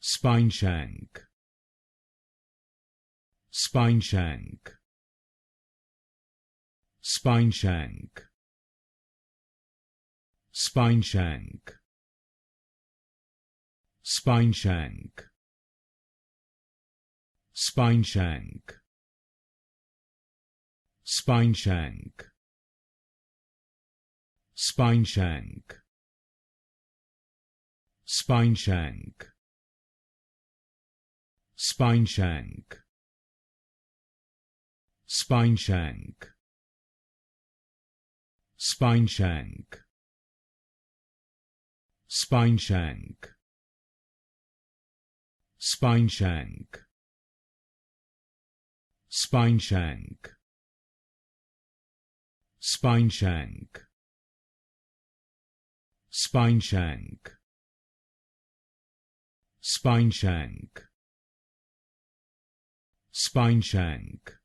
Spineshank, Spineshank, Spineshank, Spineshank, Spineshank, Spineshank, Spineshank, Spineshank, Spineshank, Spineshank, Spineshank, Spineshank, Spineshank, Spineshank, Spineshank, Spineshank, Spineshank, Spineshank, Spineshank,